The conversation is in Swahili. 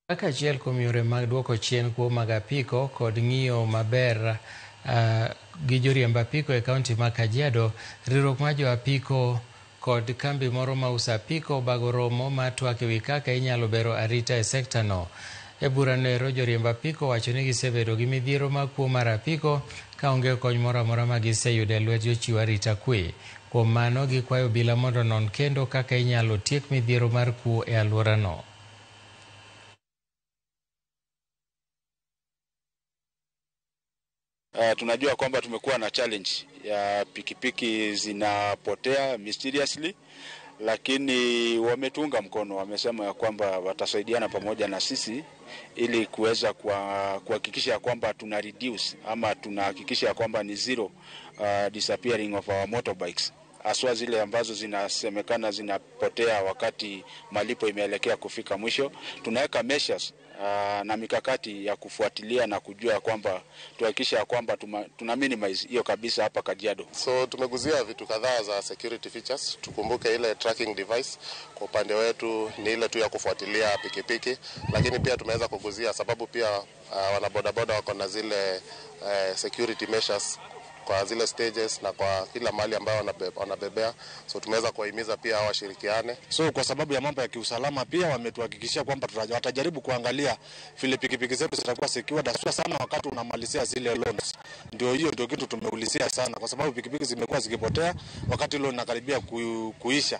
Kaka achiel kuom yore mag duoko chien kuo mag apiko kod ng'iyo maber gi joriemb apiko e kaunti ma Kajiado, riwruok mar jo apiko kod kambi moro ma uso apiko bago romo ma twak ewi kaka inyalo bero arita e sekta no. E burano ero joriemb apiko wacho ni gisebedo gi midhiero mag kuo mar apiko ka onge kony moro amora ma giseyudo e lwet jochiw arita kwe. Kuom mano gikwayo obila mondo non kendo kaka inyalo tiek midhiero mar kuo e alworano. Tunajua kwamba tumekuwa na challenge ya pikipiki zinapotea mysteriously, lakini wametunga mkono, wamesema ya kwamba watasaidiana pamoja na sisi ili kuweza kuhakikisha kwamba tuna reduce ama tunahakikisha kwamba ni zero disappearing of our motorbikes, haswa zile ambazo zinasemekana zinapotea wakati malipo imeelekea kufika mwisho. Tunaweka measures na mikakati ya kufuatilia na kujua kwamba tuhakikisha kwamba tuna minimize hiyo kabisa hapa Kajiado. So tumeguzia vitu kadhaa za security features. Tukumbuke ile tracking device kwa upande wetu ni ile tu ya kufuatilia pikipiki, lakini pia tumeweza kuguzia sababu pia wanabodaboda wako na zile security measures kwa zile stages na kwa kila mahali ambayo wanabebea. So tumeweza kuwahimiza pia washirikiane. So kwa sababu ya mambo ya kiusalama pia wametuhakikishia kwamba watajaribu kuangalia vile pikipiki zetu zitakuwa secured sana wakati unamalizia zile loans. Ndio kitu tumeulizia sana kwa sababu pikipiki zimekuwa zikipotea wakati loan inakaribia kuisha.